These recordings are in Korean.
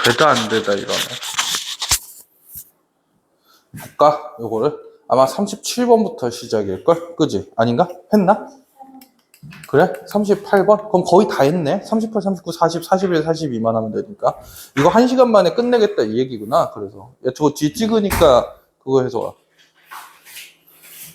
되다 안 되다 이러네. 볼까? 요거를 아마 37번부터 시작일걸? 그지? 아닌가? 했나? 그래? 38번? 그럼 거의 다 했네? 38, 39, 40, 41, 42만 하면 되니까. 이거 1시간 만에 끝내겠다 이 얘기구나. 그래서. 야, 저거 뒤 찍으니까 그거 해서 와.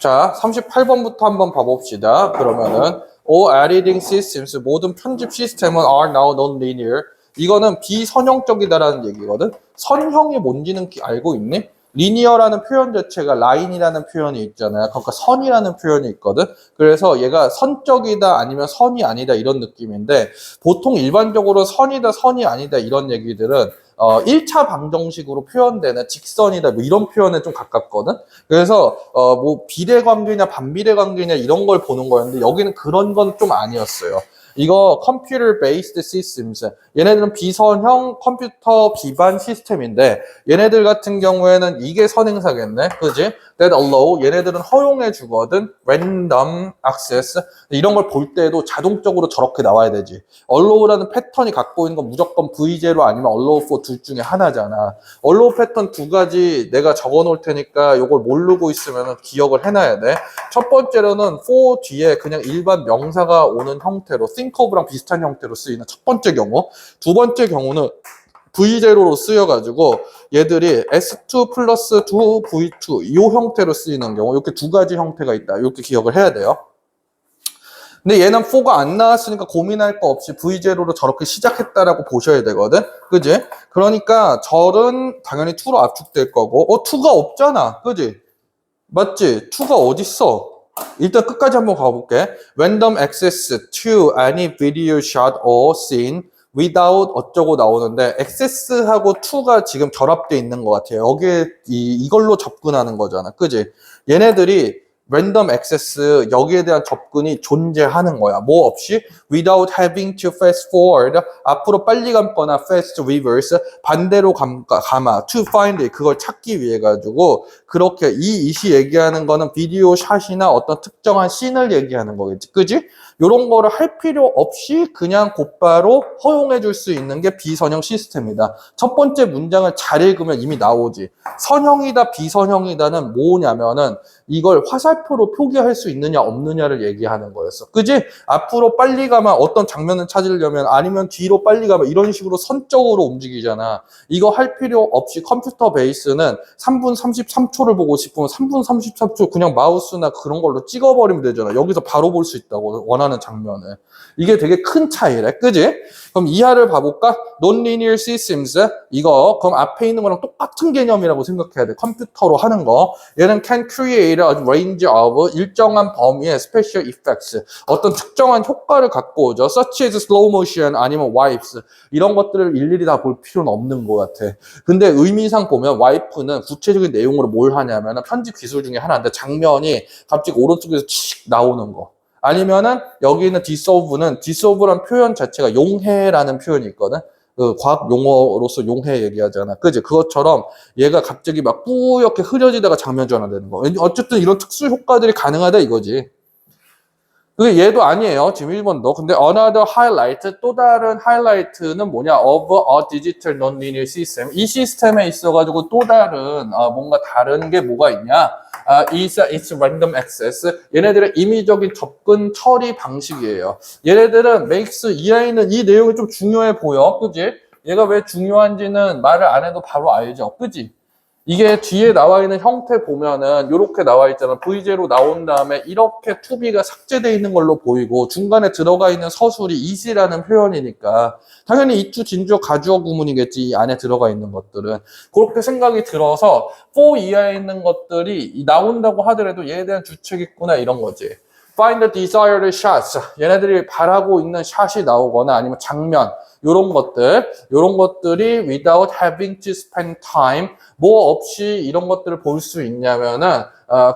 자, 38번부터 한번 봐봅시다. 그러면은 all editing systems, 모든 편집 시스템은 are now non-linear. 이거는 비선형적이다라는 얘기거든. 선형이 뭔지는 알고 있니? 리니어라는 표현 자체가 라인이라는 표현이 있잖아요. 그러니까 선이라는 표현이 있거든. 그래서 얘가 선적이다 아니면 선이 아니다 이런 느낌인데 보통 일반적으로 선이다 선이 아니다 이런 얘기들은 1차 방정식으로 표현되는 직선이다 뭐 이런 표현에 좀 가깝거든. 그래서 뭐 비례 관계냐 반비례 관계냐 이런 걸 보는 거였는데 여기는 그런 건 좀 아니었어요. 이거 computer based systems 얘네들은 비선형 컴퓨터 기반 시스템인데 얘네들 같은 경우에는 이게 선행사겠네. 그지? that allow 얘네들은 허용해 주거든. random access 이런 걸 볼 때도 자동적으로 저렇게 나와야 되지. allow라는 패턴이 갖고 있는 건 무조건 V0 아니면 allow for 둘 중에 하나잖아. allow 패턴 두 가지 내가 적어 놓을 테니까 이걸 모르고 있으면 기억을 해놔야 돼. 첫 번째로는 for 뒤에 그냥 일반 명사가 오는 형태로 think of랑 비슷한 형태로 쓰이는 첫 번째 경우. 두 번째 경우는 V0로 쓰여가지고 얘들이 S2 플러스 2 V2 이 형태로 쓰이는 경우 이렇게 두 가지 형태가 있다. 이렇게 기억을 해야 돼요. 근데 얘는 4가 안 나왔으니까 고민할 거 없이 V0로 저렇게 시작했다라고 보셔야 되거든. 그지? 그러니까 절은 당연히 2로 압축될 거고 2가 없잖아. 그지? 맞지? 2가 어딨어? 일단 끝까지 한번 가볼게. Random access to any video shot or scene without 어쩌고 나오는데 access하고 to가 지금 결합되어 있는 것 같아요. 여기에 이걸로 접근하는 거잖아. 그지? 얘네들이 랜덤 액세스 여기에 대한 접근이 존재하는 거야. 뭐 없이 without having to fast forward 앞으로 빨리 감거나 fast reverse 반대로 감아 to find it 그걸 찾기 위해 가지고 그렇게 이 이시 얘기하는 거는 비디오 샷이나 어떤 특정한 씬을 얘기하는 거겠지. 그지? 요런 거를 할 필요 없이 그냥 곧바로 허용해 줄 수 있는 게 비선형 시스템이다. 첫 번째 문장을 잘 읽으면 이미 나오지. 선형이다 비선형이다는 뭐냐면은 이걸 화살표로 표기할 수 있느냐 없느냐를 얘기하는 거였어. 그지? 앞으로 빨리 가면 어떤 장면을 찾으려면 아니면 뒤로 빨리 가면 이런 식으로 선적으로 움직이잖아. 이거 할 필요 없이 컴퓨터 베이스는 3분 33초를 보고 싶으면 3분 33초 그냥 마우스나 그런 걸로 찍어버리면 되잖아. 여기서 바로 볼 수 있다고 원하는 장면을. 이게 되게 큰 차이래. 그지? 그럼 이하를 봐볼까? Non-linear systems 이거 그럼 앞에 있는 거랑 똑같은 개념이라고 생각해야 돼. 컴퓨터로 하는 거. 얘는 can create a range of 일정한 범위의 special effects 어떤 특정한 효과를 갖고 오죠. such as slow motion 아니면 wipes 이런 것들을 일일이 다 볼 필요는 없는 것 같아. 근데 의미상 보면 와이프는 구체적인 내용으로 뭘 하냐면 편집 기술 중에 하나인데 장면이 갑자기 오른쪽에서 칙 나오는 거. 아니면은 여기 있는 dissolve란 표현 자체가 용해라는 표현이 있거든. 그 과학 용어로서 용해 얘기하잖아. 그지? 그것처럼 얘가 갑자기 막 뿌옇게 흐려지다가 장면 전환되는 거. 어쨌든 이런 특수 효과들이 가능하다 이거지. 그게 얘도 아니에요. 지금 1번도. 근데 another highlight, 또 다른 하이라이트는 뭐냐? of a digital non-linear system. 이 시스템에 있어가지고 또 다른 뭔가 다른 게 뭐가 있냐? is its random access. 얘네들은 임의적인 접근 처리 방식이에요. 얘네들은 makes 이하에는 이 내용이 좀 중요해 보여. 그지? 얘가 왜 중요한지는 말을 안 해도 바로 알죠. 그지? 이게 뒤에 나와 있는 형태 보면은 이렇게 나와 있잖아. V0 나온 다음에 이렇게 투비가 삭제되어 있는 걸로 보이고 중간에 들어가 있는 서술이 is라는 표현이니까 당연히 이투 진주어 가주어 구문이겠지. 이 안에 들어가 있는 것들은. 그렇게 생각이 들어서 for 이하에 있는 것들이 나온다고 하더라도 얘에 대한 주책이 있구나 이런 거지. Find the desired shots. 얘네들이 바라고 있는 샷이 나오거나 아니면 장면 요런 것들이 without having to spend time 뭐 없이 이런 것들을 볼 수 있냐면은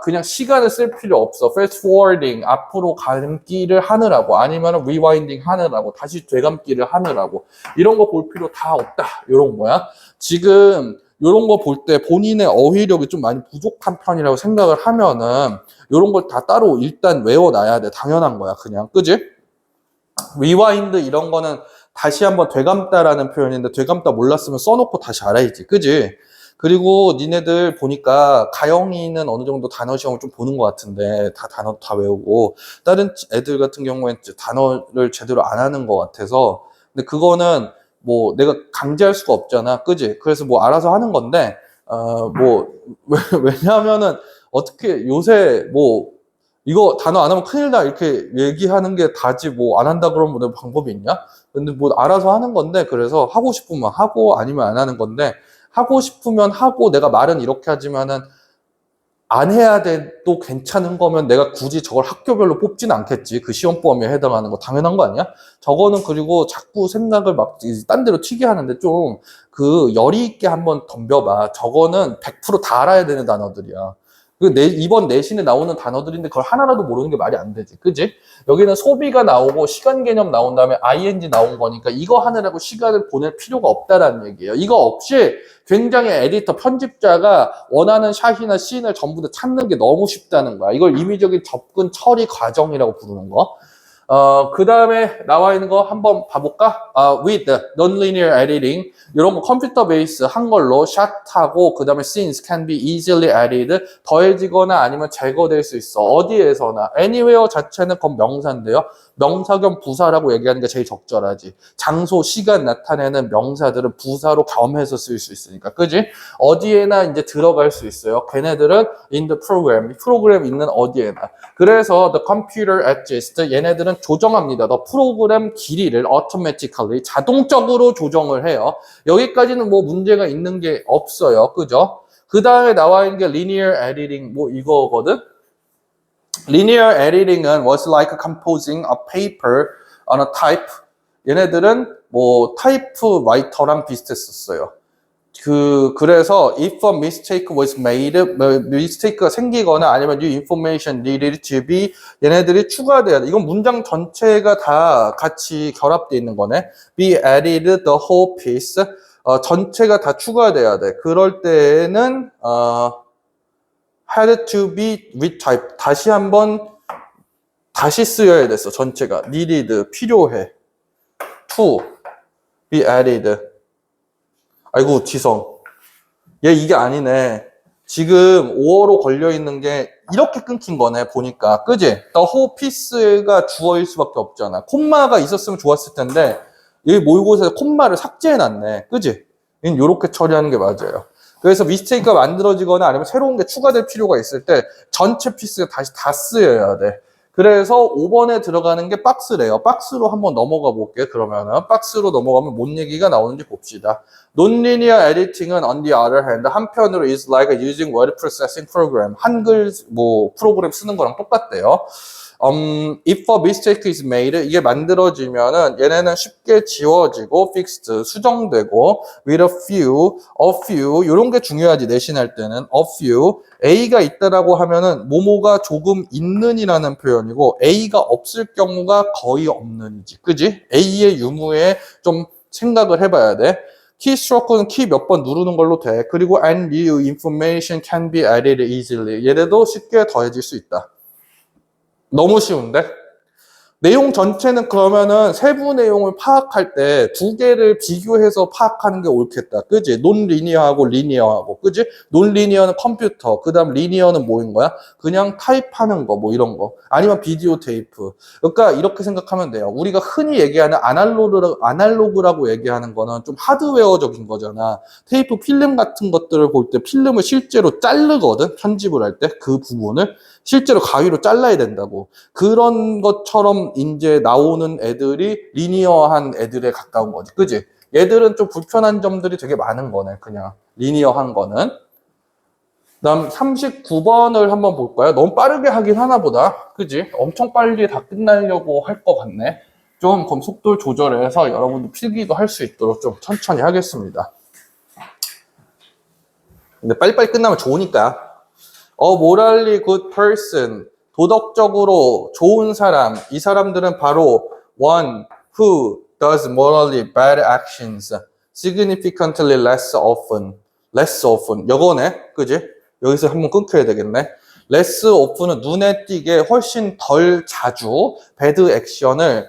그냥 시간을 쓸 필요 없어. fast forwarding 앞으로 감기를 하느라고 아니면 rewinding 하느라고 다시 되감기를 하느라고 이런 거 볼 필요 다 없다. 요런 거야. 지금 요런 거 볼 때 본인의 어휘력이 좀 많이 부족한 편이라고 생각을 하면은 요런 걸 다 따로 일단 외워놔야 돼. 당연한 거야. 그냥. 그지? 리와인드 이런 거는 다시 한번 되감다라는 표현인데 되감다 몰랐으면 써놓고 다시 알아야지. 그지? 그리고 니네들 보니까 가영이는 어느 정도 단어 시험을 좀 보는 것 같은데 다 단어 다 외우고 다른 애들 같은 경우에는 단어를 제대로 안 하는 것 같아서 근데 그거는 뭐 내가 강제할 수가 없잖아. 그지? 그래서 뭐 알아서 하는 건데 뭐 왜냐하면은 어떻게 요새 뭐 이거 단어 안 하면 큰일 나 이렇게 얘기하는 게 다지 뭐 안 한다 그러면 뭐 방법이 있냐? 근데 뭐 알아서 하는 건데 그래서 하고 싶으면 하고 아니면 안 하는 건데 하고 싶으면 하고 내가 말은 이렇게 하지만은 안 해야 돼도 괜찮은 거면 내가 굳이 저걸 학교별로 뽑지는 않겠지. 그 시험 범위에 해당하는 거 당연한 거 아니야? 저거는 그리고 자꾸 생각을 막 딴 데로 튀게 하는데 좀 그 열의 있게 한번 덤벼봐. 저거는 100%다 알아야 되는 단어들이야. 이번 내신에 나오는 단어들인데 그걸 하나라도 모르는 게 말이 안 되지. 그지? 여기는 소비가 나오고 시간 개념 나온 다음에 ing 나온 거니까 이거 하느라고 시간을 보낼 필요가 없다라는 얘기예요. 이거 없이 굉장히 에디터, 편집자가 원하는 샷이나 씬을 전부 다 찾는 게 너무 쉽다는 거야. 이걸 임의적인 접근 처리 과정이라고 부르는 거. 그 다음에 나와 있는 거 한번 봐볼까? with nonlinear editing 이런 거 컴퓨터 베이스 한 걸로 샷하고 그 다음에 scenes can be easily added 더해지거나 아니면 제거될 수 있어. 어디에서나 anywhere 자체는 그건 명사인데요. 명사 겸 부사라고 얘기하는 게 제일 적절하지. 장소, 시간 나타내는 명사들은 부사로 겸해서 쓸 수 있으니까. 그지? 어디에나 이제 들어갈 수 있어요. 걔네들은 in the program, 프로그램 있는 어디에나. 그래서 the computer adjusts, 얘네들은 조정합니다. the 프로그램 길이를 automatically, 자동적으로 조정을 해요. 여기까지는 뭐 문제가 있는 게 없어요. 그죠? 그 다음에 나와 있는 게 linear editing, 뭐 이거거든? Linear editing은 was like composing a paper on a type. 얘네들은 뭐 타이프라이터랑 비슷했었어요. 그래서 if a mistake was made, mistake가 생기거나 아니면 new information needed to be 얘네들이 추가돼야 돼. 이건 문장 전체가 다 같이 결합되어 있는 거네. be added the whole piece. 전체가 다 추가돼야 돼. 그럴 때에는 had to be retyped. 다시 쓰여야 됐어. 전체가 needed 필요해. to be added. 아이고 지성 얘 이게 아니네. 지금 5어로 걸려있는 게 이렇게 끊긴 거네 보니까. 그지? the whole piece가 주어일 수밖에 없잖아. 콤마가 있었으면 좋았을 텐데 여기 모의고사에서 콤마를 삭제해놨네. 그지? 이렇게 처리하는 게 맞아요. 그래서 미스테이크가 만들어지거나 아니면 새로운 게 추가될 필요가 있을 때 전체 피스가 다시 다 쓰여야 돼. 그래서 5번에 들어가는 게 박스래요. 박스로 한번 넘어가 볼게. 그러면은 박스로 넘어가면 뭔 얘기가 나오는지 봅시다. Non-linear editing은 on the other hand 한편으로 is like using word processing program. 한글 뭐 프로그램 쓰는 거랑 똑같대요. If a mistake is made, 이게 만들어지면은 얘네는 쉽게 지워지고 fixed, 수정되고 with a few 이런 게 중요하지 내신할 때는 a few A가 있다라고 하면은 뭐뭐가 조금 있는이라는 표현이고 A가 없을 경우가 거의 없는이지, 그지? A의 유무에 좀 생각을 해봐야 돼. 키스트로크는 키 몇 번 누르는 걸로 돼. 그리고 and new information can be added easily. 얘네도 쉽게 더해질 수 있다. 너무 쉬운데? 내용 전체는 그러면은 세부 내용을 파악할 때 두 개를 비교해서 파악하는 게 옳겠다. 그지? 논리니어하고 리니어하고. 그지? 논리니어는 컴퓨터. 그 다음 리니어는 뭐인 거야? 그냥 타입하는 거, 뭐 이런 거. 아니면 비디오 테이프. 그러니까 이렇게 생각하면 돼요. 우리가 흔히 얘기하는 아날로그라고 얘기하는 거는 좀 하드웨어적인 거잖아. 테이프 필름 같은 것들을 볼 때 필름을 실제로 자르거든? 편집을 할 때 그 부분을. 실제로 가위로 잘라야 된다고. 그런 것처럼 이제 나오는 애들이 리니어한 애들에 가까운 거지. 그지? 얘들은 좀 불편한 점들이 되게 많은 거네. 그냥 리니어한 거는. 그다음 39번을 한번 볼까요? 너무 빠르게 하긴 하나 보다. 그지? 엄청 빨리 다 끝나려고 할 것 같네. 좀 그럼 속도를 조절해서 여러분도 필기도 할 수 있도록 좀 천천히 하겠습니다. 근데 빨리빨리 끝나면 좋으니까. A morally good person, 도덕적으로 좋은 사람. 이 사람들은 바로 one who does morally bad actions significantly less often. 이거네, 그지? 여기서 한번 끊겨야 되겠네. less often은 눈에 띄게 훨씬 덜 자주 bad action을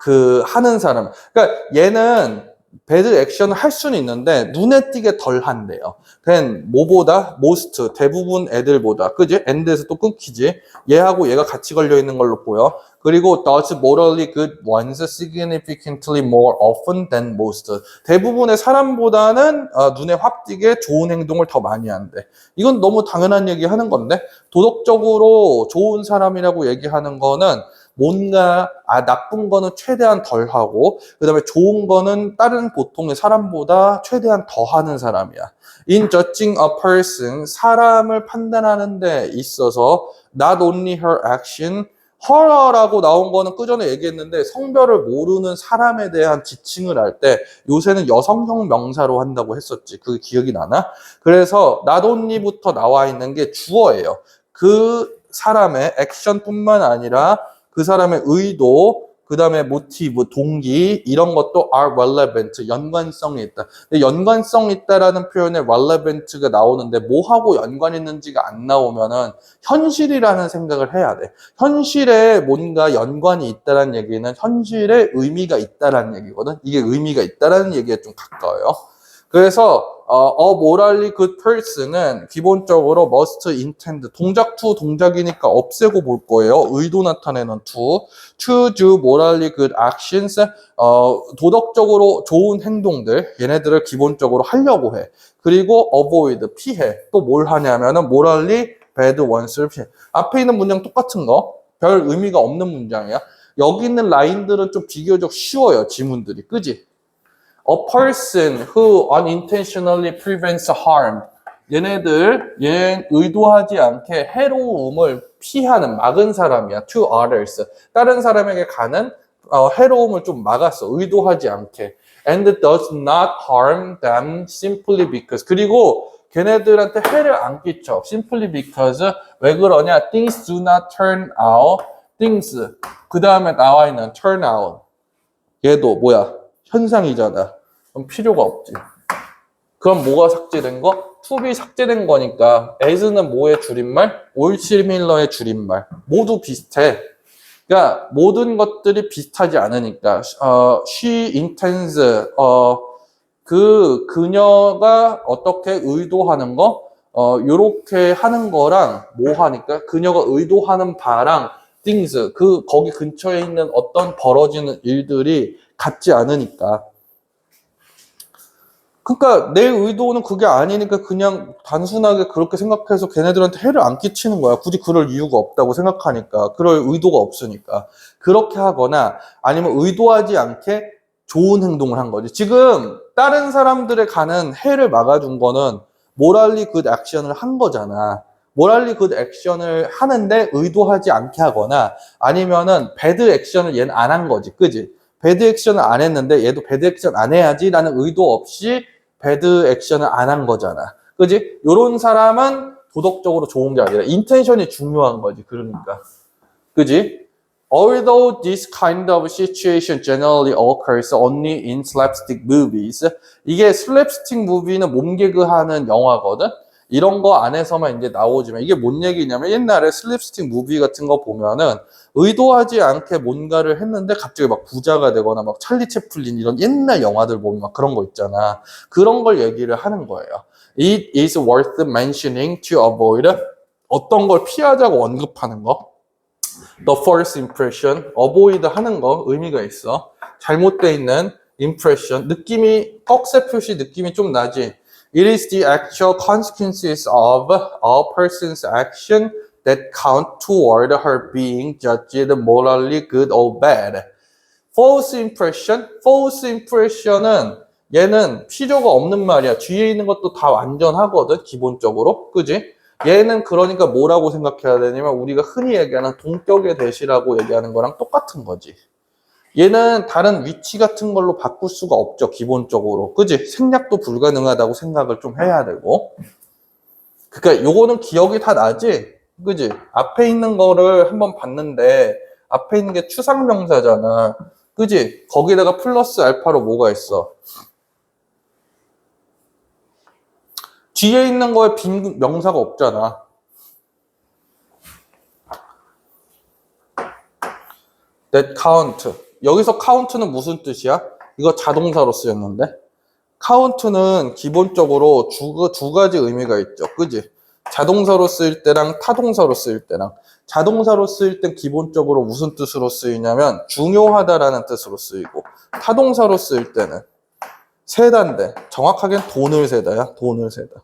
그 하는 사람. 그러니까 얘는 배드 액션을 할 수는 있는데 눈에 띄게 덜 한대요. then 뭐보다 most 대부분 애들보다 그지? end에서 또 끊기지. 얘하고 얘가 같이 걸려 있는 걸로 보여. 그리고 does morally good ones significantly more often than most. 대부분의 사람보다는 눈에 확 띄게 좋은 행동을 더 많이 한대. 이건 너무 당연한 얘기 하는 건데 도덕적으로 좋은 사람이라고 얘기하는 거는 뭔가 나쁜 거는 최대한 덜 하고 그다음에 좋은 거는 다른 보통의 사람보다 최대한 더 하는 사람이야. In judging a person, 사람을 판단하는 데 있어서 not only her action, her라고 나온 거는 그전에 얘기했는데 성별을 모르는 사람에 대한 지칭을 할 때 요새는 여성형 명사로 한다고 했었지. 그게 기억이 나나? 그래서 not only부터 나와 있는 게 주어예요. 그 사람의 액션뿐만 아니라 그 사람의 의도, 그 다음에 모티브, 동기 이런 것도 are relevant, 연관성이 있다. 근데 연관성이 있다라는 표현에 relevant가 나오는데 뭐하고 연관 있는지가 안 나오면은 현실이라는 생각을 해야 돼. 현실에 뭔가 연관이 있다라는 얘기는 현실에 의미가 있다라는 얘기거든. 이게 의미가 있다라는 얘기에 좀 가까워요. 그래서 a morally good person은 기본적으로 must intend 동작 to 동작이니까 없애고 볼 거예요. 의도 나타내는 to do morally good actions 도덕적으로 좋은 행동들 얘네들을 기본적으로 하려고 해. 그리고 avoid 피해. 또 뭘 하냐면은 morally bad ones를 피해. 앞에 있는 문장 똑같은 거. 별 의미가 없는 문장이야. 여기 있는 라인들은 좀 비교적 쉬워요. 지문들이. 그지? A person who unintentionally prevents harm. 얘 의도하지 않게 해로움을 피하는, 막은 사람이야. To others. 다른 사람에게 가는 해로움을 좀 막았어. 의도하지 않게. And does not harm them simply because. 그리고 걔네들한테 해를 안 끼쳐. Simply because. 왜 그러냐? Things do not turn out. Things. 그 다음에 나와 있는 turn out. 얘도 뭐야? 현상이잖아. 그럼 필요가 없지. 그럼 뭐가 삭제된 거? to be 삭제된 거니까 as는 뭐의 줄임말? all similar의 줄임말. 모두 비슷해. 그러니까 모든 것들이 비슷하지 않으니까 she intends 그녀가 어떻게 의도하는 거 요렇게 하는 거랑 뭐 하니까 그녀가 의도하는 바랑 things 거기 근처에 있는 어떤 벌어지는 일들이 같지 않으니까. 그러니까 내 의도는 그게 아니니까 그냥 단순하게 그렇게 생각해서 걔네들한테 해를 안 끼치는 거야. 굳이 그럴 이유가 없다고 생각하니까. 그럴 의도가 없으니까. 그렇게 하거나 아니면 의도하지 않게 좋은 행동을 한 거지. 지금 다른 사람들에 가는 해를 막아준 거는 모랄리 굿 액션을 한 거잖아. 모랄리 굿 액션을 하는데 의도하지 않게 하거나 아니면은 배드 액션을 얘는 안 한 거지. 그지? 배드 액션을 안 했는데 얘도 배드 액션 안 해야지 라는 의도 없이 배드 액션을 안 한 거잖아. 그지? 요런 사람은 도덕적으로 좋은 게 아니라 인텐션이 중요한 거지. 그러니까. 그지? Although this kind of situation generally occurs only in slapstick movies. 이게 슬랩스틱 무비는 몸개그하는 영화거든? 이런 거 안에서만 이제 나오지만 이게 뭔 얘기냐면 옛날에 슬랩스틱 무비 같은 거 보면은 의도하지 않게 뭔가를 했는데 갑자기 막 부자가 되거나 막 찰리 채플린 이런 옛날 영화들 보면 막 그런 거 있잖아. 그런 걸 얘기를 하는 거예요. It is worth mentioning to avoid 어떤 걸 피하자고 언급하는 거. The first impression, avoid 하는 거 의미가 있어. 잘못돼 있는 impression, 느낌이 꺽쇠 표시 느낌이 좀 나지. It is the actual consequences of a person's action that count toward her being judged morally good or bad. False impression, false impression은 얘는 필요가 없는 말이야. 뒤에 있는 것도 다 완전하거든, 기본적으로. 그지? 얘는 그러니까 뭐라고 생각해야 되냐면 우리가 흔히 얘기하는 동격의 대시라고 얘기하는 거랑 똑같은 거지. 얘는 다른 위치 같은 걸로 바꿀 수가 없죠, 기본적으로. 그지? 생략도 불가능하다고 생각을 좀 해야 되고. 그러니까 요거는 기억이 다 나지? 그지? 앞에 있는 거를 한번 봤는데 앞에 있는 게 추상명사잖아. 그지? 거기다가 플러스 알파로 뭐가 있어? 뒤에 있는 거에 빈 명사가 없잖아. That count. 여기서 카운트는 무슨 뜻이야? 이거 자동사로 쓰였는데 카운트는 기본적으로 두 가지 의미가 있죠. 그지? 자동사로 쓰일 때랑 타동사로 쓰일 때랑 자동사로 쓰일 땐 기본적으로 무슨 뜻으로 쓰이냐면 중요하다라는 뜻으로 쓰이고 타동사로 쓰일 때는 세다인데 정확하게는 돈을 세다야. 돈을 세다.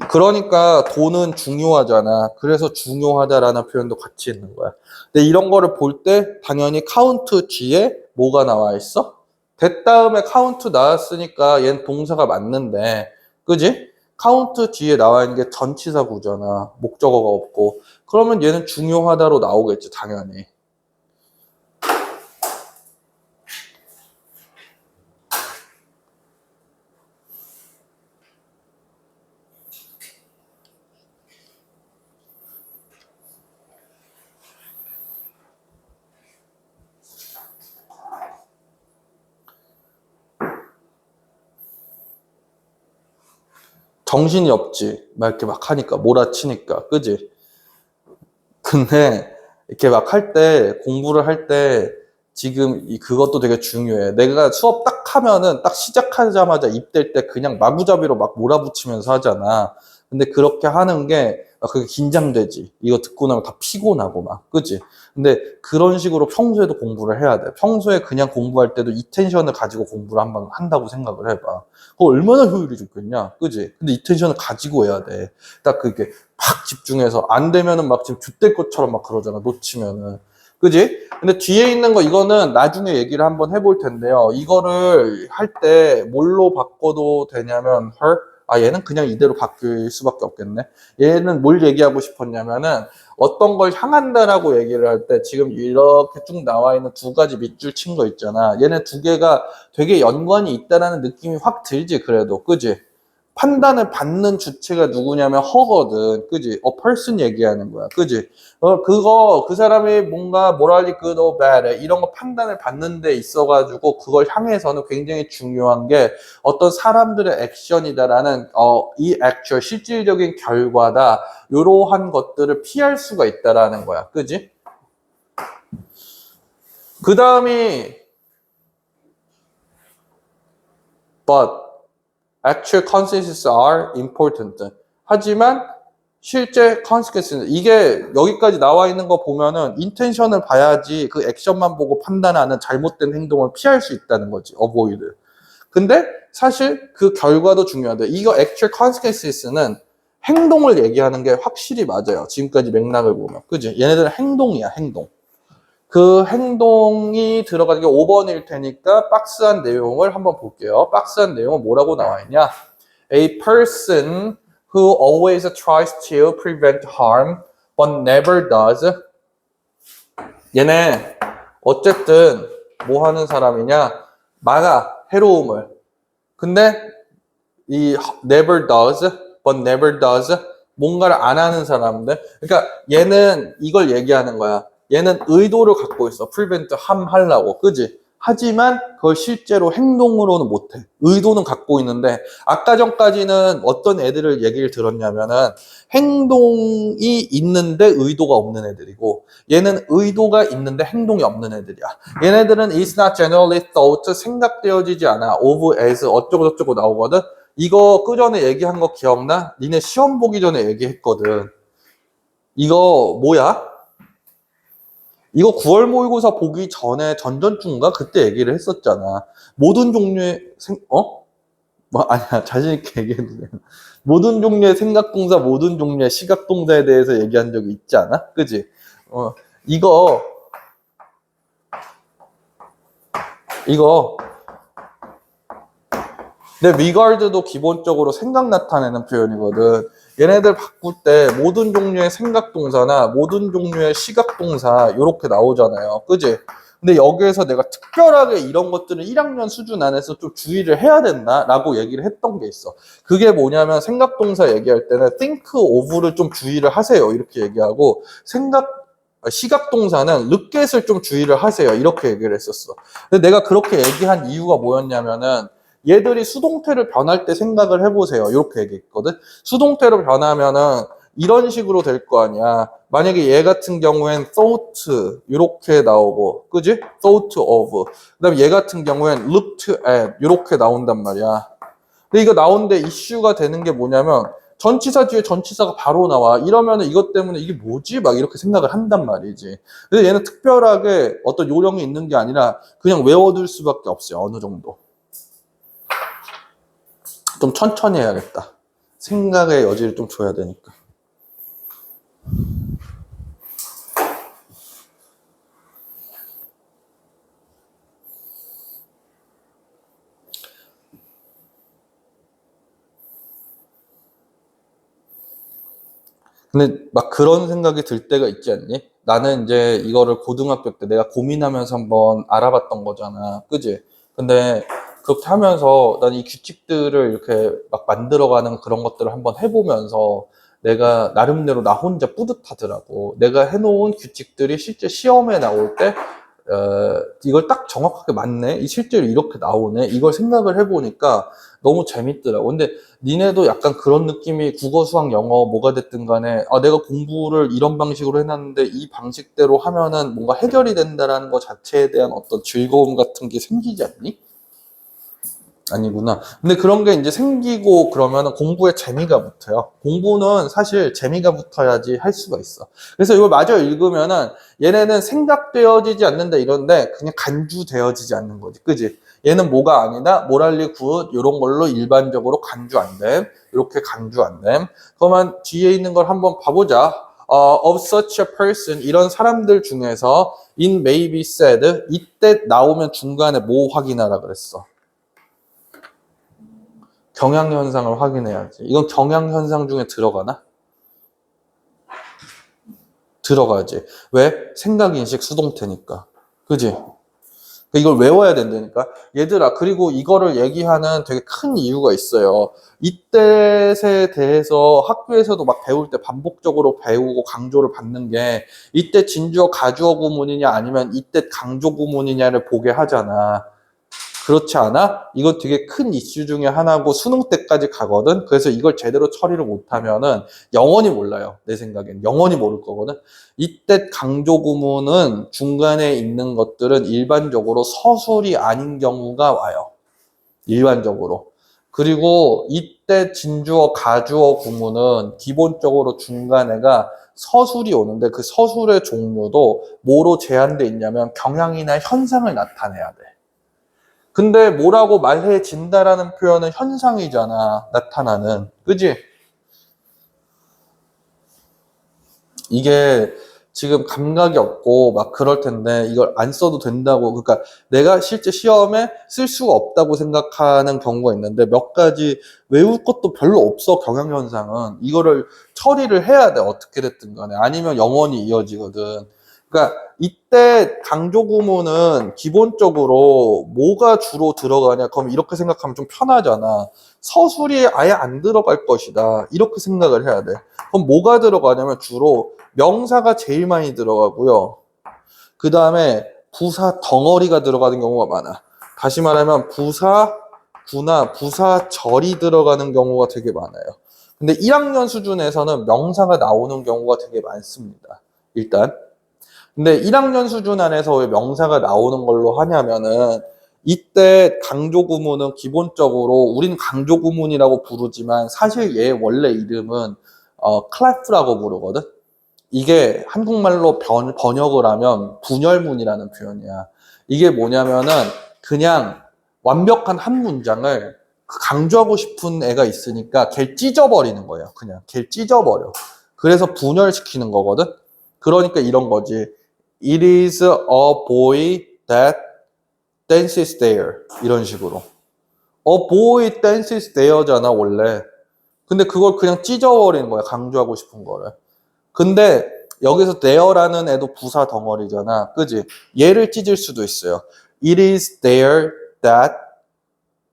그러니까 돈은 중요하잖아. 그래서 중요하다라는 표현도 같이 있는 거야. 근데 이런 거를 볼 때 당연히 카운트 뒤에 뭐가 나와 있어? that 다음에 카운트 나왔으니까 얘는 동사가 맞는데 그지? 카운트 뒤에 나와 있는 게 전치사 구잖아. 목적어가 없고. 그러면 얘는 중요하다로 나오겠지, 당연히. 정신이 없지. 막 이렇게 막 하니까, 몰아치니까. 그지? 근데 이렇게 막 할 때, 공부를 할 때 지금 그것도 되게 중요해. 내가 수업 딱 하면은 딱 시작하자마자 입댈 때 그냥 마구잡이로 막 몰아붙이면서 하잖아. 근데 그렇게 하는 게 그게 긴장되지. 이거 듣고 나면 다 피곤하고 막. 그지? 근데 그런 식으로 평소에도 공부를 해야 돼. 평소에 그냥 공부할 때도 이 텐션을 가지고 공부를 한번 한다고 생각을 해봐. 그거 얼마나 효율이 좋겠냐? 그지? 근데 이 텐션을 가지고 해야 돼. 딱 그게 팍 집중해서 안 되면은 막 지금 줏대 것처럼 막 그러잖아. 놓치면은. 그지? 근데 뒤에 있는 거 이거는 나중에 얘기를 한번 해볼 텐데요. 이거를 할 때 뭘로 바꿔도 되냐면 her? 얘는 그냥 이대로 바뀔 수밖에 없겠네. 얘는 뭘 얘기하고 싶었냐면은 어떤 걸 향한다라고 얘기를 할 때 지금 이렇게 쭉 나와 있는 두 가지 밑줄 친 거 있잖아. 얘네 두 개가 되게 연관이 있다라는 느낌이 확 들지 그래도. 그지? 판단을 받는 주체가 누구냐면 허거든. 그지? a person 얘기하는 거야. 그지? 그 사람이 뭔가 morally good or bad 이런 거 판단을 받는 데 있어가지고 그걸 향해서는 굉장히 중요한 게 어떤 사람들의 액션이다라는, 이 액션, 실질적인 결과다. 이러한 것들을 피할 수가 있다라는 거야. 그지? 그 다음이, but actual consequences are important. 하지만 실제 consequences, 이게 여기까지 나와 있는 거 보면은 intention을 봐야지 그 액션만 보고 판단하는 잘못된 행동을 피할 수 있다는 거지. avoid. 근데 사실 그 결과도 중요하대. 이거 actual consequences는 행동을 얘기하는 게 확실히 맞아요. 지금까지 맥락을 보면. 그지? 얘네들은 행동이야, 행동. 그 행동이 들어가는 게 5번일 테니까 박스한 내용을 한번 볼게요. 박스한 내용은 뭐라고 나와 있냐? A person who always tries to prevent harm but never does. 얘네 어쨌든 뭐 하는 사람이냐? 막아, 해로움을. 근데 이 never does, but never does 뭔가를 안 하는 사람들. 그러니까 얘는 이걸 얘기하는 거야. 얘는 의도를 갖고 있어. prevent harm 하려고. 그지? 하지만 그걸 실제로 행동으로는 못해. 의도는 갖고 있는데 아까 전까지는 어떤 애들을 얘기를 들었냐면은 행동이 있는데 의도가 없는 애들이고 얘는 의도가 있는데 행동이 없는 애들이야. 얘네들은 is not generally thought 생각되어지지 않아. of as 어쩌고저쩌고 나오거든. 이거 그 전에 얘기한 거 기억나? 니네 시험 보기 전에 얘기했거든. 이거 뭐야? 이거 9월 모의고사 보기 전에 전전주인가? 그때 얘기를 했었잖아. 모든 종류의 아니야. 자신있게 얘기해도 돼. 모든 종류의 생각동사, 모든 종류의 시각동사에 대해서 얘기한 적이 있지 않아? 그지? 이거 근데 regard도 기본적으로 생각 나타내는 표현이거든. 얘네들 바꿀 때 모든 종류의 생각 동사나 모든 종류의 시각 동사 이렇게 나오잖아요. 그지? 근데 여기에서 내가 특별하게 이런 것들은 1학년 수준 안에서 좀 주의를 해야 된다라고 얘기를 했던 게 있어. 그게 뭐냐면 생각 동사 얘기할 때는 think of를 좀 주의를 하세요. 이렇게 얘기하고 시각 동사는 look at을 좀 주의를 하세요. 이렇게 얘기를 했었어. 근데 내가 그렇게 얘기한 이유가 뭐였냐면은 얘들이 수동태를 변할 때 생각을 해보세요. 이렇게 얘기했거든. 수동태로 변하면은 이런 식으로 될 거 아니야. 만약에 얘 같은 경우엔 thought 이렇게 나오고, 그지? thought of. 그다음 얘 같은 경우엔 looked at 이렇게 나온단 말이야. 근데 이거 나오는데 이슈가 되는 게 뭐냐면 전치사 뒤에 전치사가 바로 나와. 이러면은 이것 때문에 이게 뭐지? 막 이렇게 생각을 한단 말이지. 근데 얘는 특별하게 어떤 요령이 있는 게 아니라 그냥 외워둘 수밖에 없어요. 어느 정도. 좀 천천히 해야겠다. 생각의 여지를 좀 줘야 되니까. 근데 막 그런 생각이 들 때가 있지 않니? 나는 이제 이거를 고등학교 때 내가 고민하면서 한번 알아봤던 거잖아. 그지? 근데 그렇게 하면서 난 이 규칙들을 이렇게 막 만들어가는 그런 것들을 한번 해보면서 내가 나름대로 나 혼자 뿌듯하더라고. 내가 해놓은 규칙들이 실제 시험에 나올 때 이걸 딱 정확하게 맞네? 이 실제로 이렇게 나오네? 이걸 생각을 해보니까 너무 재밌더라고. 근데 니네도 약간 그런 느낌이 국어, 수학, 영어 뭐가 됐든 간에 아, 내가 공부를 이런 방식으로 해놨는데 이 방식대로 하면은 뭔가 해결이 된다라는 것 자체에 대한 어떤 즐거움 같은 게 생기지 않니? 아니구나. 근데 그런 게 이제 생기고 그러면 공부에 재미가 붙어요. 공부는 사실 재미가 붙어야지 할 수가 있어. 그래서 이걸 마저 읽으면은 얘네는 생각되어지지 않는다 이런데 그냥 간주되어지지 않는 거지. 그지? 얘는 뭐가 아니다. 모랄리 굿 이런 걸로 일반적으로 간주 안 됨. 이렇게 간주 안 됨. 그러면 뒤에 있는 걸 한번 봐보자. of such a person 이런 사람들 중에서 it may be said 이때 나오면 중간에 뭐 확인하라 그랬어. 경향현상을 확인해야지. 이건 경향현상 중에 들어가나? 들어가지. 왜? 생각인식 수동태니까. 그지? 이걸 외워야 된다니까. 얘들아, 그리고 이거를 얘기하는 되게 큰 이유가 있어요. 이때에 대해서 학교에서도 막 배울 때 반복적으로 배우고 강조를 받는 게 이때 진주어 가주어 구문이냐 아니면 이때 강조 구문이냐를 보게 하잖아. 그렇지 않아? 이건 되게 큰 이슈 중에 하나고 수능 때까지 가거든. 그래서 이걸 제대로 처리를 못하면은 영원히 몰라요. 내 생각엔 영원히 모를 거거든. 이때 강조 구문은 중간에 있는 것들은 일반적으로 서술이 아닌 경우가 와요. 일반적으로. 그리고 이때 진주어 가주어 구문은 기본적으로 중간에가 서술이 오는데 그 서술의 종류도 뭐로 제한돼 있냐면 경향이나 현상을 나타내야 돼. 근데 뭐라고 말해진다라는 표현은 현상이잖아. 나타나는. 그지? 이게 지금 감각이 없고 막 그럴 텐데 이걸 안 써도 된다고. 그러니까 내가 실제 시험에 쓸 수가 없다고 생각하는 경우가 있는데 몇 가지 외울 것도 별로 없어. 경향현상은. 이거를 처리를 해야 돼. 어떻게 됐든 간에. 아니면 영원히 이어지거든. 그러니까 이때 강조 구문은 기본적으로 뭐가 주로 들어가냐? 그럼 이렇게 생각하면 좀 편하잖아. 서술이 아예 안 들어갈 것이다. 이렇게 생각을 해야 돼. 그럼 뭐가 들어가냐면 주로 명사가 제일 많이 들어가고요. 그 다음에 부사 덩어리가 들어가는 경우가 많아. 다시 말하면 부사, 구나 부사절이 들어가는 경우가 되게 많아요. 근데 1학년 수준에서는 명사가 나오는 경우가 되게 많습니다. 일단. 근데 1학년 수준 안에서 왜 명사가 나오는 걸로 하냐면은 이때 강조 구문은 기본적으로 우리는 강조 구문이라고 부르지만 사실 얘 원래 이름은 클래프라고 부르거든. 이게 한국말로 번역을 하면 분열문이라는 표현이야. 이게 뭐냐면은 그냥 완벽한 한 문장을 강조하고 싶은 애가 있으니까 걔를 찢어버리는 거예요. 그냥 걔를 찢어버려. 그래서 분열시키는 거거든. 그러니까 이런 거지. It is a boy that dances there. 이런 식으로. A boy dances there잖아, 원래. 근데 그걸 그냥 찢어버리는 거야, 강조하고 싶은 거를. 근데 여기서 there라는 애도 부사 덩어리잖아. 그지? 얘를 찢을 수도 있어요. It is there that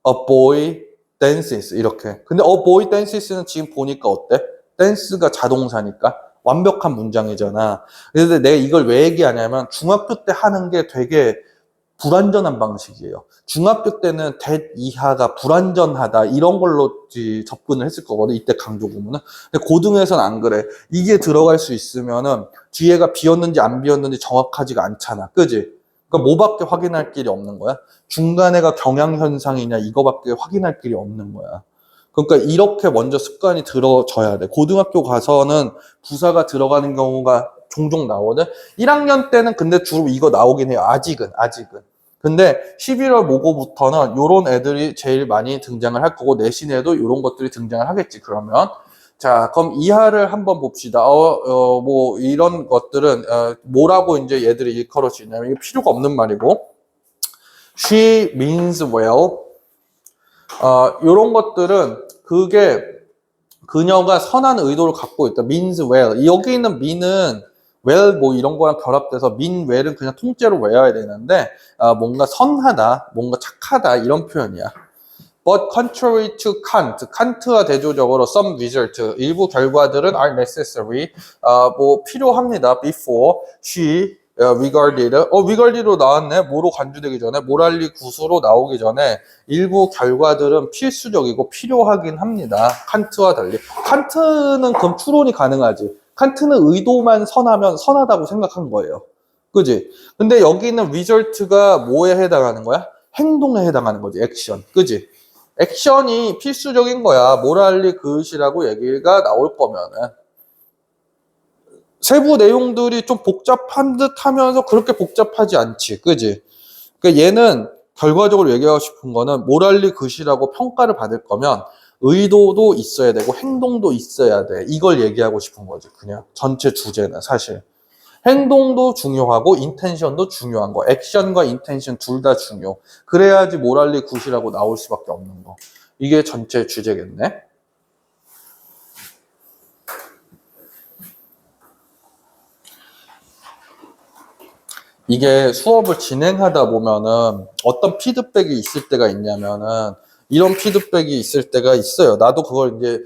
a boy dances. 이렇게. 근데 a boy dances는 지금 보니까 어때? dance가 자동사니까. 완벽한 문장이잖아. 그래서 내가 이걸 왜 얘기하냐면 중학교 때 하는 게 되게 불완전한 방식이에요. 중학교 때는 that 이하가 불완전하다 이런 걸로 접근을 했을 거거든. 이때 강조 구문은. 근데 고등에서는 안 그래. 이게 들어갈 수 있으면은 뒤에가 비었는지 안 비었는지 정확하지가 않잖아. 그지? 그러니까 뭐밖에 확인할 길이 없는 거야? 중간에가 경향현상이냐 이거밖에 확인할 길이 없는 거야. 그러니까 이렇게 먼저 습관이 들어져야 돼. 고등학교 가서는 부사가 들어가는 경우가 종종 나오거든. 1학년 때는 근데 주로 이거 나오긴 해요. 아직은. 근데 11월 모고부터는 요런 애들이 제일 많이 등장을 할 거고 내신에도 요런 것들이 등장을 하겠지. 그러면 자, 그럼 이하를 한번 봅시다. 뭐 이런 것들은 뭐라고 이제 얘들이 일컬어지냐면 이게 필요가 없는 말이고 she means well. 요런 것들은 그게 그녀가 선한 의도를 갖고 있다. means well. 여기 있는 mean은 well 뭐 이런 거랑 결합돼서 mean well은 그냥 통째로 외워야 되는데 뭔가 선하다, 뭔가 착하다 이런 표현이야. But contrary to Kant, 칸트와 대조적으로 some result, 일부 결과들은 are necessary, 뭐 필요합니다. Before she regarded, regarded로 나왔네. 뭐로 간주되기 전에, 모랄리 구수로 나오기 전에 일부 결과들은 필수적이고 필요하긴 합니다. 칸트와 달리. 칸트는 그럼 추론이 가능하지. 칸트는 의도만 선하면 선하다고 생각한 거예요. 그지? 근데 여기 있는 result가 뭐에 해당하는 거야? 행동에 해당하는 거지, 액션. 그지? 액션이 필수적인 거야. 모랄리 그릇이라고 얘기가 나올 거면은. 세부 내용들이 좀 복잡한 듯 하면서 그렇게 복잡하지 않지. 그지? 그러니까 얘는 결과적으로 얘기하고 싶은 거는 모랄리 그릇이라고 평가를 받을 거면 의도도 있어야 되고 행동도 있어야 돼. 이걸 얘기하고 싶은 거지. 그냥 전체 주제는 사실. 행동도 중요하고 인텐션도 중요한 거. 액션과 인텐션 둘 다 중요. 그래야지 모랄리 굿이라고 나올 수밖에 없는 거. 이게 전체 주제겠네. 이게 수업을 진행하다 보면은 어떤 피드백이 있을 때가 있냐면은 이런 피드백이 있을 때가 있어요. 나도 그걸 이제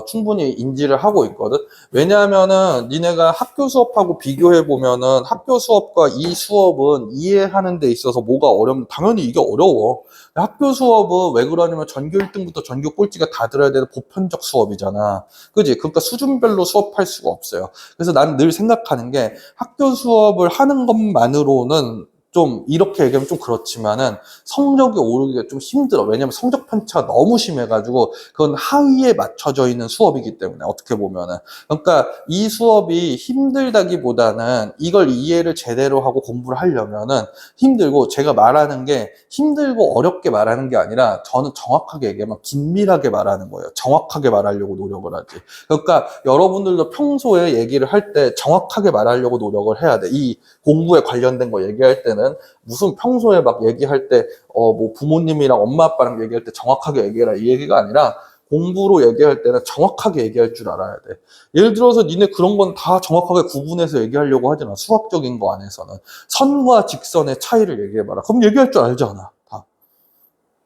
충분히 인지를 하고 있거든. 왜냐하면은 니네가 학교 수업하고 비교해 보면은 학교 수업과 이 수업은 이해하는 데 있어서 뭐가 어렵냐? 당연히 이게 어려워. 학교 수업은 왜 그러냐면 전교 1등부터 전교 꼴찌가 다 들어야 되는 보편적 수업이잖아. 그지? 그러니까 수준별로 수업할 수가 없어요. 그래서 난 늘 생각하는 게 학교 수업을 하는 것만으로는 좀 이렇게 얘기하면 좀 그렇지만은 성적이 오르기가 좀 힘들어. 왜냐면 성적 편차가 너무 심해가지고 그건 하위에 맞춰져 있는 수업이기 때문에 어떻게 보면은 그러니까 이 수업이 힘들다기보다는 이걸 이해를 제대로 하고 공부를 하려면은 힘들고 제가 말하는 게 힘들고 어렵게 말하는 게 아니라 저는 정확하게 얘기하면 긴밀하게 말하는 거예요. 정확하게 말하려고 노력을 하지. 그러니까 여러분들도 평소에 얘기를 할 때 정확하게 말하려고 노력을 해야 돼. 이 공부에 관련된 거 얘기할 때는 무슨 평소에 막 얘기할 때 뭐 부모님이랑 엄마 아빠랑 얘기할 때 정확하게 얘기해라 이 얘기가 아니라 공부로 얘기할 때는 정확하게 얘기할 줄 알아야 돼. 예를 들어서 니네 그런 건 다 정확하게 구분해서 얘기하려고 하잖아. 수학적인 거 안에서는. 선과 직선의 차이를 얘기해봐라. 그럼 얘기할 줄 알잖아. 다.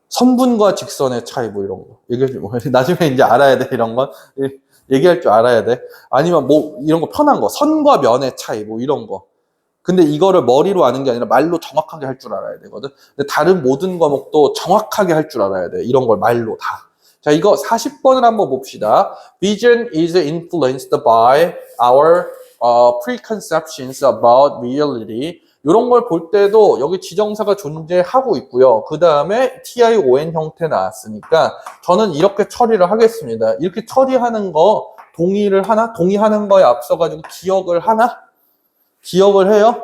선분과 직선의 차이 뭐 이런 거. 얘기해 뭐 나중에 이제 알아야 돼 이런 건. 얘기할 줄 알아야 돼. 아니면 뭐 이런 거 편한 거. 선과 면의 차이 뭐 이런 거. 근데 이거를 머리로 아는 게 아니라 말로 정확하게 할 줄 알아야 되거든. 근데 다른 모든 과목도 정확하게 할 줄 알아야 돼. 이런 걸 말로 다. 자, 이거 40번을 한번 봅시다. Vision is influenced by our preconceptions about reality. 이런 걸 볼 때도 여기 지정사가 존재하고 있고요. 그 다음에 TION 형태 나왔으니까 저는 이렇게 처리를 하겠습니다. 이렇게 처리하는 거 동의를 하나? 동의하는 거에 앞서가지고 기억을 하나? 기억을 해요?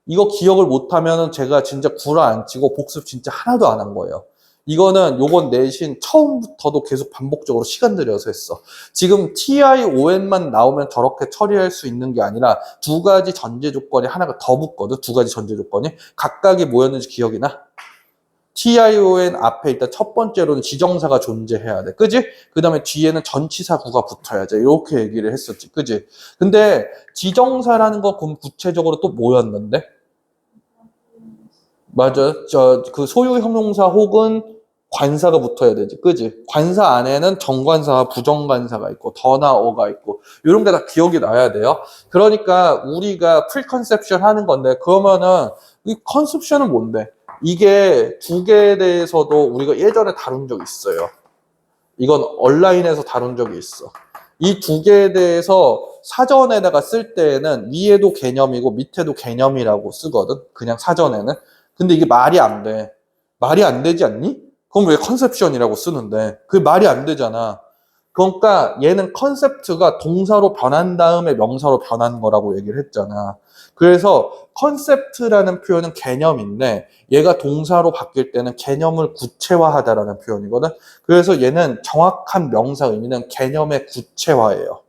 이거 기억을 못하면 제가 진짜 구라 안 치고 복습 진짜 하나도 안 한 거예요. 이거는 요건 내신 처음부터도 계속 반복적으로 시간 들여서 했어. 지금 TION만 나오면 저렇게 처리할 수 있는 게 아니라 두 가지 전제 조건이 하나가 더 붙거든. 두 가지 전제 조건이. 각각이 뭐였는지 기억이 나? TION 앞에 일단 첫 번째로는 지정사가 존재해야 돼. 그지? 그 다음에 뒤에는 전치사구가 붙어야지. 이렇게 얘기를 했었지. 그지? 근데 지정사라는 거 그럼 구체적으로 또 뭐였는데? 맞아. 그 소유 형용사 혹은 관사가 붙어야 되지. 그지? 관사 안에는 정관사와 부정관사가 있고 더나 어가 있고 이런 게 다 기억이 나야 돼요. 그러니까 우리가 프리컨셉션 하는 건데 그러면은 이 컨셉션은 뭔데? 이게 두 개에 대해서도 우리가 예전에 다룬 적이 있어요. 이건 온라인에서 다룬 적이 있어. 이 두 개에 대해서 사전에다가 쓸 때에는 위에도 개념이고 밑에도 개념이라고 쓰거든. 그냥 사전에는. 근데 이게 말이 안 돼. 말이 안 되지 않니? 그럼 왜 컨셉션이라고 쓰는데? 그게 말이 안 되잖아. 그러니까 얘는 컨셉트가 동사로 변한 다음에 명사로 변한 거라고 얘기를 했잖아. 그래서 컨셉트라는 표현은 개념인데 얘가 동사로 바뀔 때는 개념을 구체화하다라는 표현이거든. 그래서 얘는 정확한 명사 의미는 개념의 구체화예요.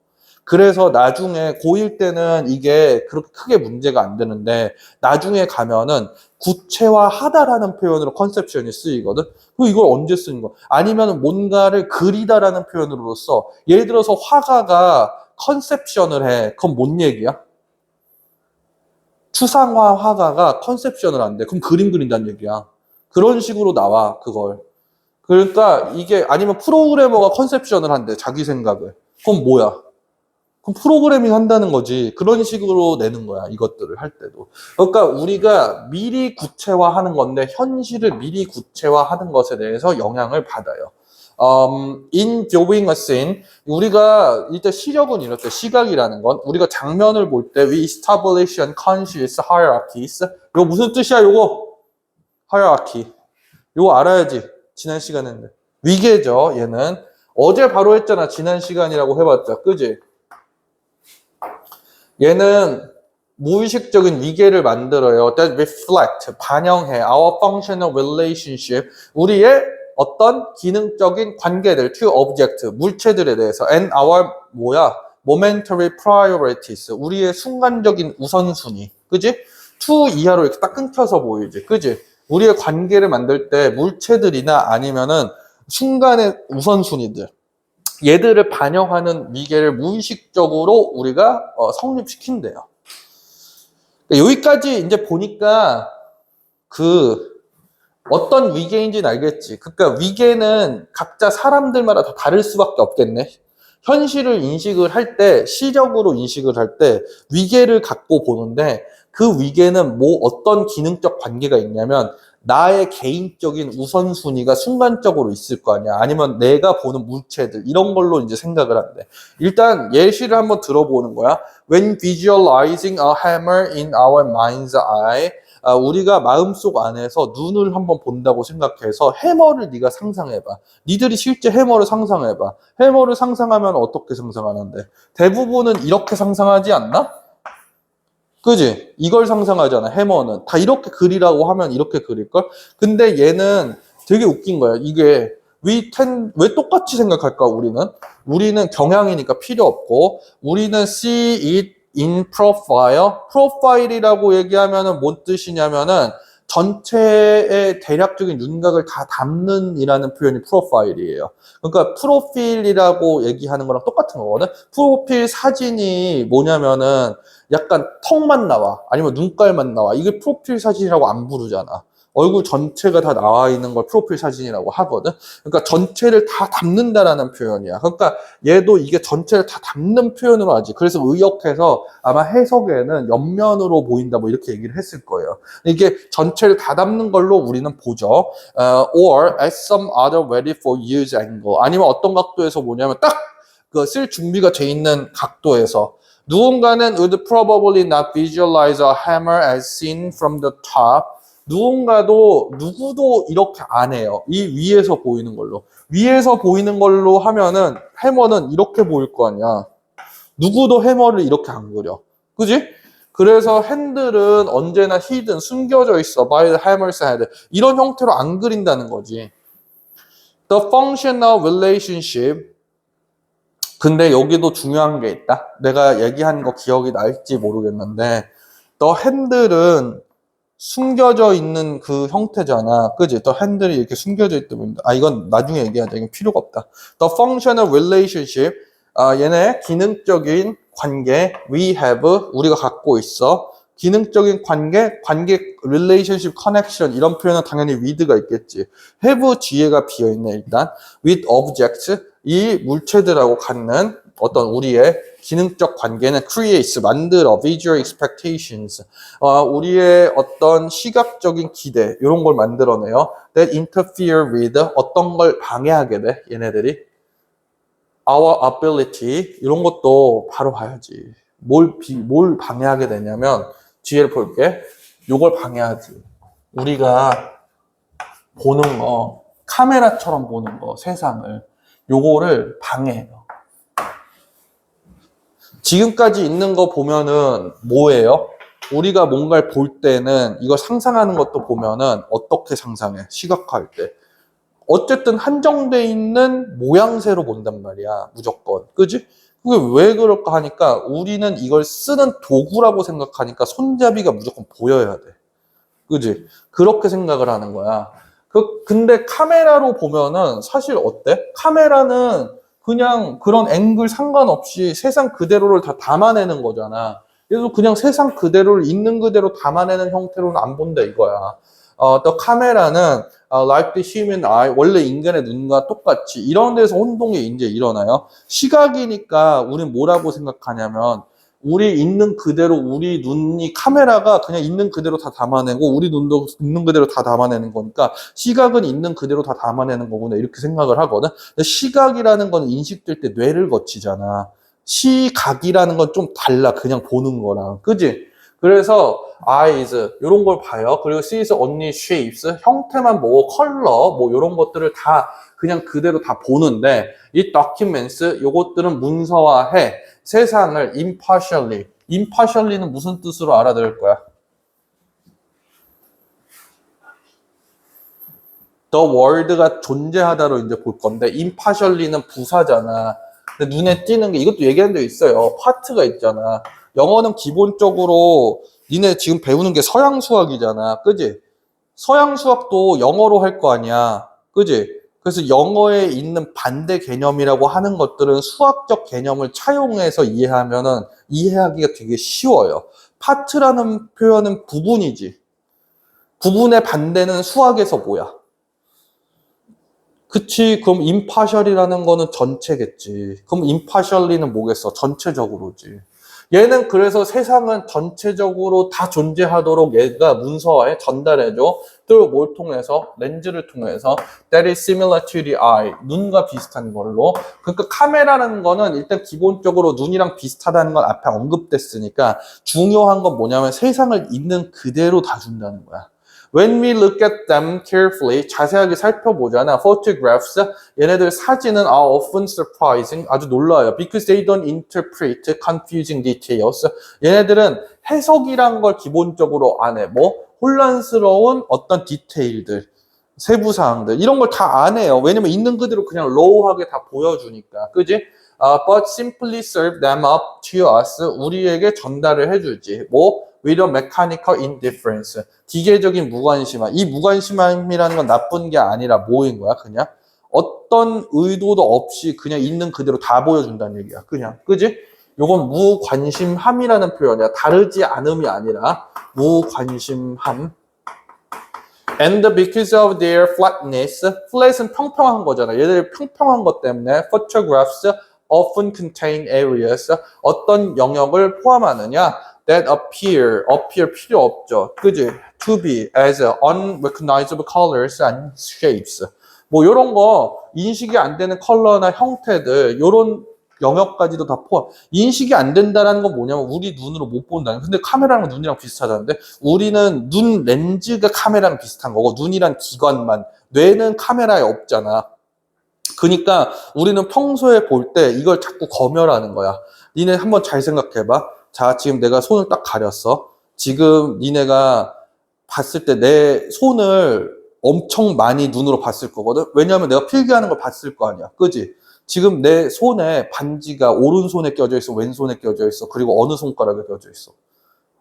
그래서 나중에 고1 때는 이게 그렇게 크게 문제가 안 되는데 나중에 가면은 구체화하다라는 표현으로 컨셉션이 쓰이거든. 그럼 이걸 언제 쓰는 거? 아니면 뭔가를 그리다라는 표현으로 써. 예를 들어서 화가가 컨셉션을 해. 그건 뭔 얘기야? 추상화 화가가 컨셉션을 한대. 그럼 그림 그린다는 얘기야. 그런 식으로 나와, 그걸. 그러니까 이게 아니면 프로그래머가 컨셉션을 한대, 자기 생각을. 그럼 뭐야? 그럼 프로그래밍 한다는 거지. 그런 식으로 내는 거야, 이것들을 할 때도. 그러니까 우리가 미리 구체화하는 건데 현실을 미리 구체화하는 것에 대해서 영향을 받아요. In viewing a scene, 우리가 일단 시력은 이렇게 시각이라는 건 우리가 장면을 볼 때 we establish unconscious hierarchies. 이거 무슨 뜻이야, 요거? hierarchy. 요거 알아야지. 지난 시간에 했는데. 위계죠, 얘는. 어제 바로 했잖아, 지난 시간이라고 해봤자. 그지? 얘는 무의식적인 위계를 만들어요. That reflect, 반영해 our functional relationship, 우리의 어떤 기능적인 관계들, to object, 물체들에 대해서, and our momentary priorities, 우리의 순간적인 우선순위, 그지? to 이하로 이렇게 딱 끊겨서 보이지, 그지? 우리의 관계를 만들 때 물체들이나 아니면은 순간의 우선순위들, 얘들을 반영하는 위계를 무의식적으로 우리가 성립시킨대요. 여기까지 이제 보니까 어떤 위계인지는 알겠지. 그러니까 위계는 각자 사람들마다 다 다를 수밖에 없겠네. 현실을 인식을 할 때, 시력으로 인식을 할 때 위계를 갖고 보는데 그 위계는 뭐 어떤 기능적 관계가 있냐면 나의 개인적인 우선순위가 순간적으로 있을 거 아니야. 아니면 내가 보는 물체들 이런 걸로 이제 생각을 한대. 일단 예시를 한번 들어보는 거야. When visualizing a hammer in our mind's eye, 우리가 마음속 안에서 눈을 한번 본다고 생각해서 해머를 네가 상상해봐. 니들이 실제 해머를 상상해봐. 해머를 상상하면 어떻게 상상하는데? 대부분은 이렇게 상상하지 않나? 그지? 이걸 상상하잖아, 해머는. 다 이렇게 그리라고 하면 이렇게 그릴걸? 근데 얘는 되게 웃긴 거야. 이게 왜 똑같이 생각할까, 우리는? 우리는 경향이니까 필요 없고, 우리는 see it in profile. 프로파일이라고 얘기하면은 뭔 뜻이냐면은 전체의 대략적인 윤곽을 다 담는 이라는 표현이 프로파일이에요. 그러니까 프로필이라고 얘기하는 거랑 똑같은 거거든. 프로필 사진이 뭐냐면은 약간 턱만 나와 아니면 눈깔만 나와. 이게 프로필 사진이라고 안 부르잖아. 얼굴 전체가 다 나와 있는 걸 프로필 사진이라고 하거든. 그러니까 전체를 다 담는다라는 표현이야. 그러니까 얘도 이게 전체를 다 담는 표현으로 하지. 그래서 의역해서 아마 해석에는 옆면으로 보인다 뭐 이렇게 얘기를 했을 거예요. 이게 전체를 다 담는 걸로 우리는 보죠. Or at some other ready for use angle. 아니면 어떤 각도에서 뭐냐면 딱 그 쓸 준비가 돼 있는 각도에서 누군가는 would probably not visualize a hammer as seen from the top. 누구도 이렇게 안 해요. 이 위에서 보이는 걸로. 위에서 보이는 걸로 하면은 해머는 이렇게 보일 거 아니야. 누구도 해머를 이렇게 안 그려. 그지? 그래서 핸들은 언제나 hidden, 숨겨져 있어. by the hammer's head. 이런 형태로 안 그린다는 거지. The functional relationship. 근데 여기도 중요한 게 있다. 내가 얘기한 거 기억이 날지 모르겠는데 The handle은 숨겨져 있는 그 형태잖아. 그지? The handle이 이렇게 숨겨져 있다면 이건 나중에 얘기하자. 이건 필요가 없다. The functional relationship. 얘네 기능적인 관계 we have 우리가 갖고 있어. 기능적인 관계 relationship connection 이런 표현은 당연히 with가 있겠지. have 뒤에가 비어있네 일단. with objects 이 물체들하고 갖는 어떤 우리의 기능적 관계는 creates, 만들어, visual expectations, 우리의 어떤 시각적인 기대, 이런 걸 만들어내요. that interfere with, 어떤 걸 방해하게 돼, 얘네들이. our ability, 이런 것도 바로 봐야지. 뭘 방해하게 되냐면, 뒤에 볼게. 요걸 방해하지. 우리가 보는 거, 카메라처럼 보는 거, 세상을. 요거를 방해해요. 지금까지 있는 거 보면은 뭐예요? 우리가 뭔가를 볼 때는 이거 상상하는 것도 보면은 어떻게 상상해? 시각화할 때. 어쨌든 한정돼 있는 모양새로 본단 말이야. 무조건. 그지? 그게 왜 그럴까 하니까 우리는 이걸 쓰는 도구라고 생각하니까 손잡이가 무조건 보여야 돼. 그지? 그렇게 생각을 하는 거야. 근데 카메라로 보면은 사실 어때? 카메라는 그냥 그런 앵글 상관없이 세상 그대로를 다 담아내는 거잖아. 그래서 그냥 세상 그대로를 있는 그대로 담아내는 형태로는 안 본다 이거야. 또 카메라는 like the human eye, 원래 인간의 눈과 똑같이 이런 데서 혼동이 이제 일어나요. 시각이니까 우리는 뭐라고 생각하냐면 우리 있는 그대로 우리 눈이 카메라가 그냥 있는 그대로 다 담아내고 우리 눈도 있는 그대로 다 담아내는 거니까 시각은 있는 그대로 다 담아내는 거구나 이렇게 생각을 하거든. 근데 시각이라는 건 인식될 때 뇌를 거치잖아. 시각이라는 건 좀 달라. 그냥 보는 거랑. 그지? 그래서 eyes 이런 걸 봐요. 그리고 sees only shapes 형태만 뭐 컬러 뭐 이런 것들을 다 그냥 그대로 다 보는데 이 documents 요것들은 문서화해 세상을 impartially. impartially는 무슨 뜻으로 알아들을 거야? the world가 존재하다로 이제 볼 건데 impartially는 부사잖아. 근데 눈에 띄는 게 이것도 얘기한 적 있어요. 파트가 있잖아. 영어는 기본적으로 니네 지금 배우는 게 서양 수학이잖아. 그지? 서양 수학도 영어로 할 거 아니야. 그지? 그래서 영어에 있는 반대 개념이라고 하는 것들은 수학적 개념을 차용해서 이해하면은 이해하기가 되게 쉬워요. 파트라는 표현은 부분이지. 부분의 반대는 수학에서 뭐야? 그치. 그럼 impartial이라는 거는 전체겠지. 그럼 impartially는 뭐겠어? 전체적으로지. 얘는 그래서 세상은 전체적으로 다 존재하도록 얘가 문서화에 전달해줘. 또 뭘 통해서? 렌즈를 통해서. That is similar to the eye. 눈과 비슷한 걸로. 그러니까 카메라라는 거는 일단 기본적으로 눈이랑 비슷하다는 건 앞에 언급됐으니까 중요한 건 뭐냐면 세상을 있는 그대로 다 준다는 거야. When we look at them carefully, 자세하게 살펴보잖아. Photographs, 얘네들 사진은 are often surprising, 아주 놀라요. Because they don't interpret confusing details. 얘네들은 해석이란 걸 기본적으로 안 해. 뭐? 혼란스러운 어떤 디테일들, 세부사항들, 이런 걸 다 안 해요. 왜냐면 있는 그대로 그냥 로우하게 다 보여주니까. 그지? But simply serve them up to us. 우리에게 전달을 해주지. 뭐? with a mechanical indifference. 기계적인 무관심함. 이 무관심함이라는 건 나쁜 게 아니라 뭐인 거야? 그냥 어떤 의도도 없이 그냥 있는 그대로 다 보여준다는 얘기야. 그냥. 그지? 요건 무관심함이라는 표현이야. 다르지 않음이 아니라 무관심함. And because of their flatness, flat은 평평한 거잖아. 얘들 평평한 것 때문에 photographs often contain areas. 어떤 영역을 포함하느냐? That appear 필요 없죠. 그지? To be as unrecognizable colors and shapes. 뭐 요런 거 인식이 안 되는 컬러나 형태들 요런 영역까지도 다 포함. 인식이 안 된다는 건 뭐냐면 우리 눈으로 못 본다는. 근데 카메라랑 눈이랑 비슷하다는데 우리는 눈 렌즈가 카메라랑 비슷한 거고 눈이란 기관만. 뇌는 카메라에 없잖아. 그러니까 우리는 평소에 볼 때 이걸 자꾸 검열하는 거야. 니네 한번 잘 생각해봐. 자, 지금 내가 손을 딱 가렸어. 지금 니네가 봤을 때 내 손을 엄청 많이 눈으로 봤을 거거든. 왜냐하면 내가 필기하는 걸 봤을 거 아니야. 그지? 지금 내 손에 반지가 오른손에 껴져 있어, 왼손에 껴져 있어. 그리고 어느 손가락에 껴져 있어.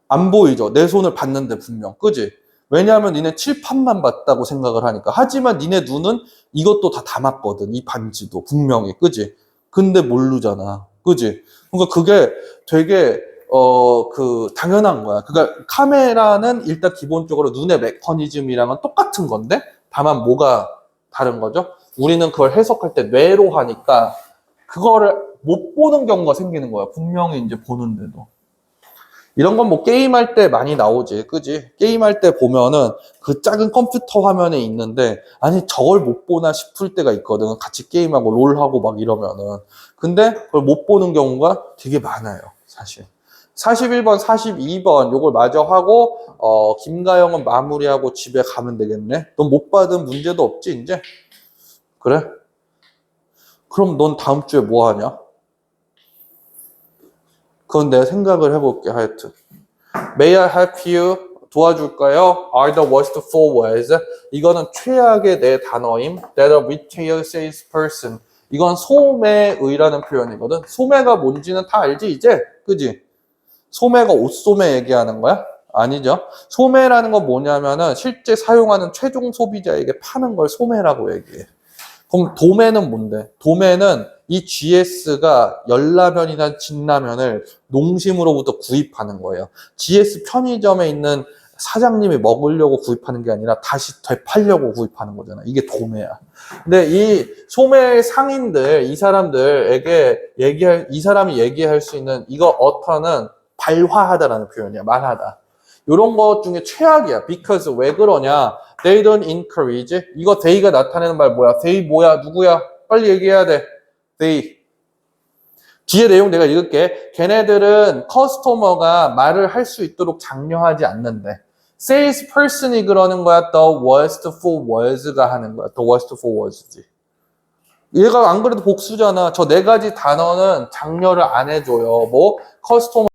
안 보이죠? 내 손을 봤는데 분명. 그지? 왜냐하면 니네 칠판만 봤다고 생각을 하니까. 하지만 니네 눈은 이것도 다 담았거든. 이 반지도 분명히. 그지? 근데 모르잖아. 그지? 그러니까 그게 되게 당연한 거야. 그러니까 카메라는 일단 기본적으로 눈의 메커니즘이랑은 똑같은 건데 다만 뭐가 다른 거죠? 우리는 그걸 해석할 때 뇌로 하니까 그거를 못 보는 경우가 생기는 거야. 분명히 이제 보는데도. 이런 건 뭐 게임할 때 많이 나오지, 그지? 게임할 때 보면은 그 작은 컴퓨터 화면에 있는데, 아니, 저걸 못 보나 싶을 때가 있거든. 같이 게임하고 롤하고 막 이러면은. 근데 그걸 못 보는 경우가 되게 많아요, 사실. 41번, 42번 요걸 마저 하고, 김가영은 마무리하고 집에 가면 되겠네. 넌 못 받은 문제도 없지, 이제? 그래? 그럼 넌 다음 주에 뭐 하냐? 그건 내가 생각을 해볼게, 하여튼. May I help you? 도와줄까요? Are the worst four words? 이거는 최악의 네 단어임. That a retail salesperson. 이건 소매의라는 표현이거든. 소매가 뭔지는 다 알지, 이제? 그지? 소매가 옷소매 얘기하는 거야? 아니죠. 소매라는 건 뭐냐면은 실제 사용하는 최종 소비자에게 파는 걸 소매라고 얘기해. 그럼 도매는 뭔데? 도매는 이 GS가 열라면이나 진라면을 농심으로부터 구입하는 거예요. GS 편의점에 있는 사장님이 먹으려고 구입하는 게 아니라 다시 되팔려고 구입하는 거잖아. 이게 도매야. 근데 이 소매 상인들, 이 사람들에게 이 사람이 얘기할 수 있는 이거 어터는 발화하다라는 표현이야. 말하다. 이런 것 중에 최악이야. because 왜 그러냐? They don't encourage. 이거 they가 나타내는 말 뭐야? they 뭐야? 누구야? 빨리 얘기해야 돼. they. 뒤에 내용 내가 읽을게. 걔네들은 커스토머가 말을 할 수 있도록 장려하지 않는데. sales person이 그러는 거야. The worst for words가 하는 거야. The worst for words지. 얘가 안 그래도 복수잖아. 저 네 가지 단어는 장려를 안 해줘요. 뭐 커스토머